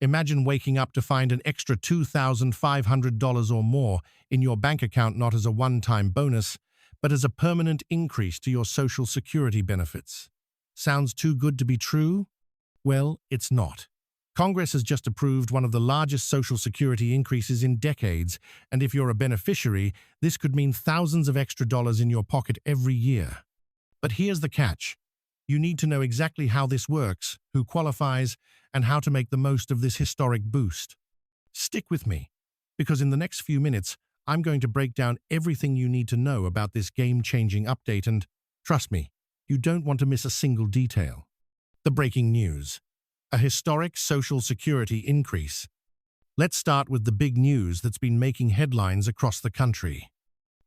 Imagine waking up to find an extra $2,500 or more in your bank account, not as a one-time bonus, but as a permanent increase to your Social Security benefits. Sounds too good to be true? Well, it's not. Congress has just approved one of the largest Social Security increases in decades, and if you're a beneficiary, this could mean thousands of extra dollars in your pocket every year. But here's the catch. You need to know exactly how this works, who qualifies, and how to make the most of this historic boost. Stick with me, because in the next few minutes, I'm going to break down everything you need to know about this game-changing update, and trust me, you don't want to miss a single detail. The breaking news. A historic Social Security increase. Let's start with the big news that's been making headlines across the country.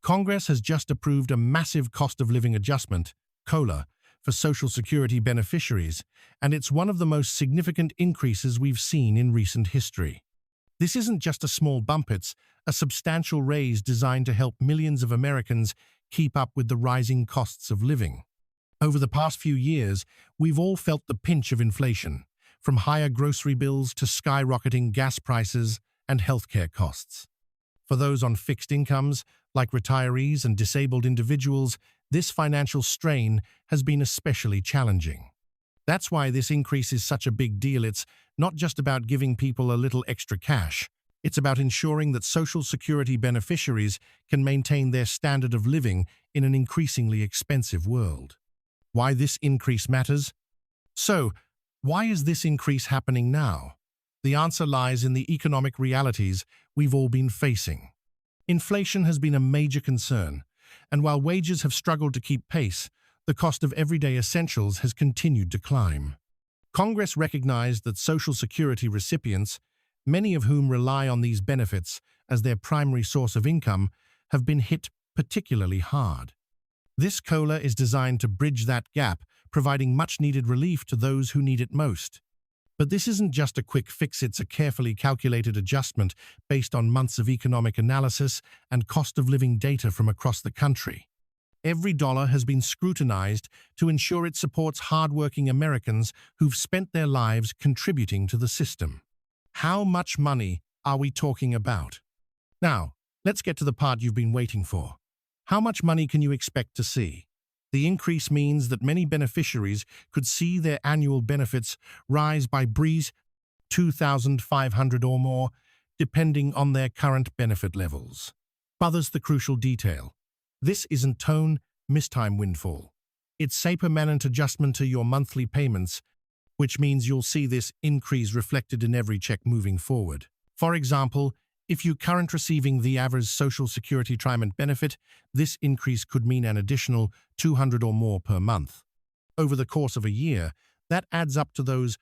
Congress has just approved a massive cost of living adjustment, COLA, for Social Security beneficiaries, and it's one of the most significant increases we've seen in recent history. This isn't just a small bump, it's a substantial raise designed to help millions of Americans keep up with the rising costs of living. Over the past few years, we've all felt the pinch of inflation, from higher grocery bills to skyrocketing gas prices and healthcare costs. For those on fixed incomes, like retirees and disabled individuals, this financial strain has been especially challenging. That's why this increase is such a big deal. It's not just about giving people a little extra cash. It's about ensuring that Social Security beneficiaries can maintain their standard of living in an increasingly expensive world. Why this increase matters? So, why is this increase happening now? The answer lies in the economic realities we've all been facing. Inflation has been a major concern, and while wages have struggled to keep pace, the cost of everyday essentials has continued to climb. Congress recognized that Social Security recipients, many of whom rely on these benefits as their primary source of income, have been hit particularly hard. This COLA is designed to bridge that gap, providing much-needed relief to those who need it most. But this isn't just a quick fix, it's a carefully calculated adjustment based on months of economic analysis and cost-of-living data from across the country. Every dollar has been scrutinized to ensure it supports hard-working Americans who've spent their lives contributing to the system. How much money are we talking about? Now, let's get to the part you've been waiting for. How much money can you expect to see? The increase means that many beneficiaries could see their annual benefits rise by breeze $2,500 or more, depending on their current benefit levels. But there's the crucial detail. This isn't mistime windfall. It's a permanent adjustment to your monthly payments, which means you'll see this increase reflected in every check moving forward. For example, if you're currently receiving the average Social Security retirement benefit, this increase could mean an additional $200 or more per month. Over the course of a year, that adds up to those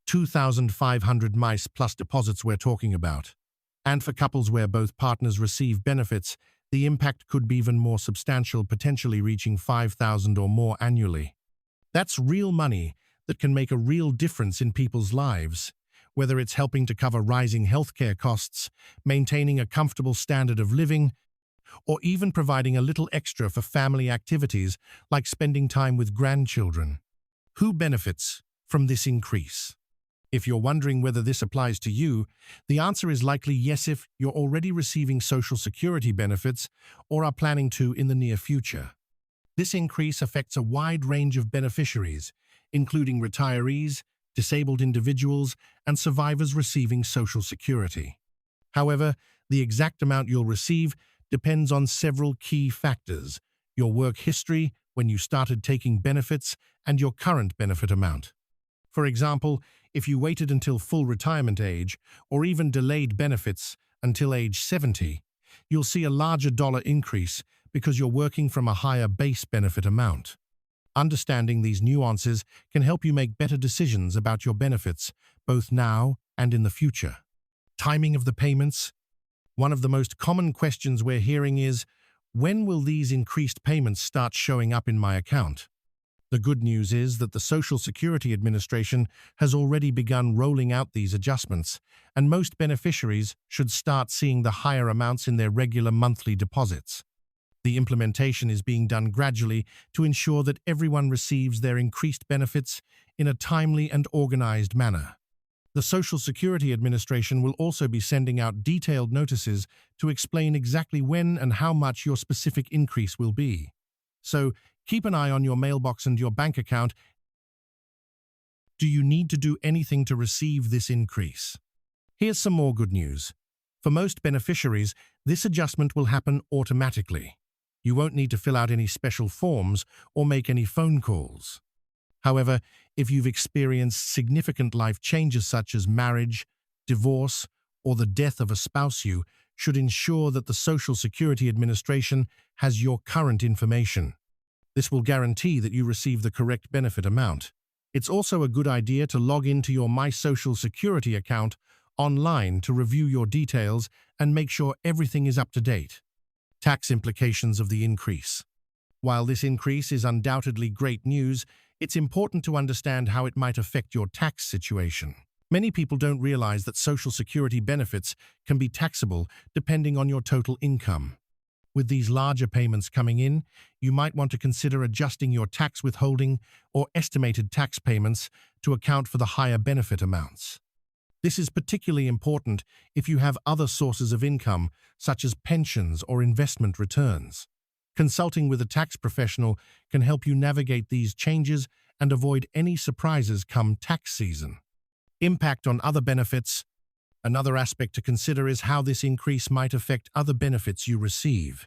2,500 mice plus deposits we're talking about. And for couples where both partners receive benefits, the impact could be even more substantial, potentially reaching $5,000 or more annually. That's real money that can make a real difference in people's lives, whether it's helping to cover rising healthcare costs, maintaining a comfortable standard of living, or even providing a little extra for family activities like spending time with grandchildren. Who benefits from this increase? If you're wondering whether this applies to you, the answer is likely yes if you're already receiving Social Security benefits or are planning to in the near future. This increase affects a wide range of beneficiaries, including retirees, disabled individuals, and survivors receiving Social Security. However, the exact amount you'll receive depends on several key factors: your work history, when you started taking benefits, and your current benefit amount. For example, if you waited until full retirement age, or even delayed benefits until age 70, you'll see a larger dollar increase because you're working from a higher base benefit amount. Understanding these nuances can help you make better decisions about your benefits, both now and in the future. Timing of the payments. One of the most common questions we're hearing is, when will these increased payments start showing up in my account? The good news is that the Social Security Administration has already begun rolling out these adjustments, and most beneficiaries should start seeing the higher amounts in their regular monthly deposits. The implementation is being done gradually to ensure that everyone receives their increased benefits in a timely and organized manner. The Social Security Administration will also be sending out detailed notices to explain exactly when and how much your specific increase will be. So, keep an eye on your mailbox and your bank account. Do you need to do anything to receive this increase? Here's some more good news. For most beneficiaries, this adjustment will happen automatically. You won't need to fill out any special forms or make any phone calls. However, if you've experienced significant life changes such as marriage, divorce, or the death of a spouse, you should ensure that the Social Security Administration has your current information. This will guarantee that you receive the correct benefit amount. It's also a good idea to log into your My Social Security account online to review your details and make sure everything is up to date. Tax implications of the increase. While this increase is undoubtedly great news, it's important to understand how it might affect your tax situation. Many people don't realize that Social Security benefits can be taxable depending on your total income. With these larger payments coming in, you might want to consider adjusting your tax withholding or estimated tax payments to account for the higher benefit amounts. This is particularly important if you have other sources of income, such as pensions or investment returns. Consulting with a tax professional can help you navigate these changes and avoid any surprises come tax season. Impact on other benefits. Another aspect to consider is how this increase might affect other benefits you receive.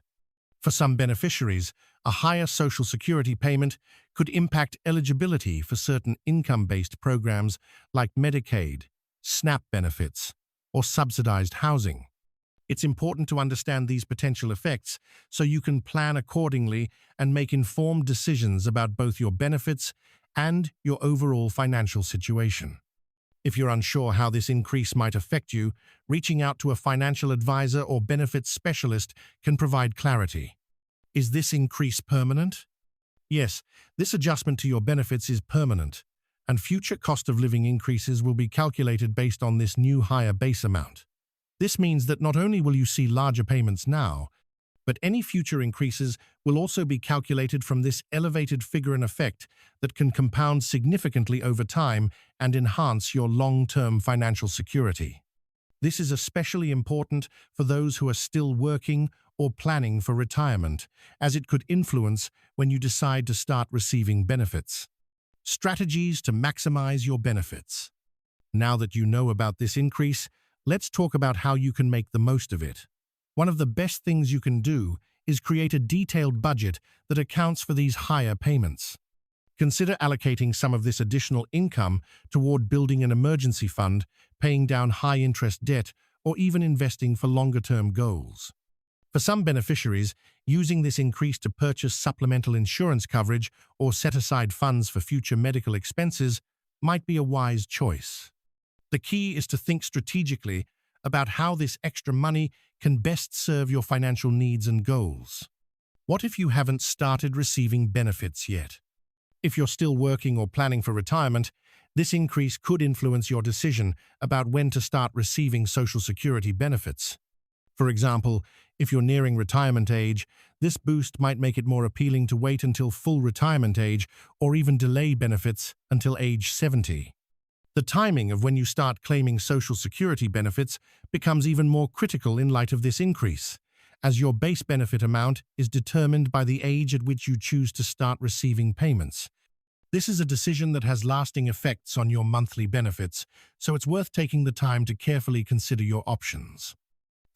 For some beneficiaries, a higher Social Security payment could impact eligibility for certain income-based programs like Medicaid, SNAP benefits, or subsidized housing. It's important to understand these potential effects so you can plan accordingly and make informed decisions about both your benefits and your overall financial situation. If you're unsure how this increase might affect you, reaching out to a financial advisor or benefits specialist can provide clarity. Is this increase permanent? Yes, this adjustment to your benefits is permanent, and future cost of living increases will be calculated based on this new higher base amount. This means that not only will you see larger payments now, but any future increases will also be calculated from this elevated figure, an effect that can compound significantly over time and enhance your long-term financial security. This is especially important for those who are still working or planning for retirement, as it could influence when you decide to start receiving benefits. Strategies to maximize your benefits. Now that you know about this increase, let's talk about how you can make the most of it. One of the best things you can do is create a detailed budget that accounts for these higher payments. Consider allocating some of this additional income toward building an emergency fund, paying down high-interest debt, or even investing for longer-term goals. For some beneficiaries, using this increase to purchase supplemental insurance coverage or set aside funds for future medical expenses might be a wise choice. The key is to think strategically about how this extra money can best serve your financial needs and goals. What if you haven't started receiving benefits yet? If you're still working or planning for retirement, this increase could influence your decision about when to start receiving Social Security benefits. For example, if you're nearing retirement age, this boost might make it more appealing to wait until full retirement age or even delay benefits until age 70. The timing of when you start claiming Social Security benefits becomes even more critical in light of this increase, as your base benefit amount is determined by the age at which you choose to start receiving payments. This is a decision that has lasting effects on your monthly benefits, so it's worth taking the time to carefully consider your options.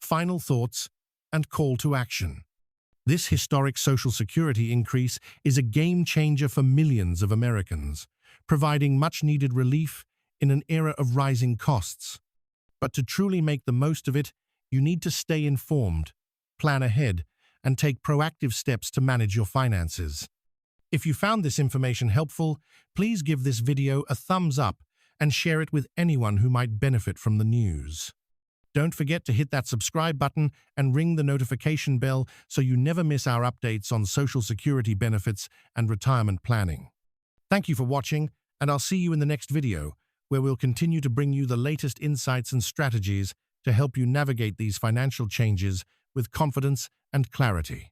Final thoughts and call to action. This historic Social Security increase is a game changer for millions of Americans, providing much-needed relief in an era of rising costs. But to truly make the most of it, you need to stay informed, plan ahead, and take proactive steps to manage your finances. If you found this information helpful, please give this video a thumbs up and share it with anyone who might benefit from the news. Don't forget to hit that subscribe button and ring the notification bell so you never miss our updates on Social Security benefits and retirement planning. Thank you for watching, and I'll see you in the next video, where we'll continue to bring you the latest insights and strategies to help you navigate these financial changes with confidence and clarity.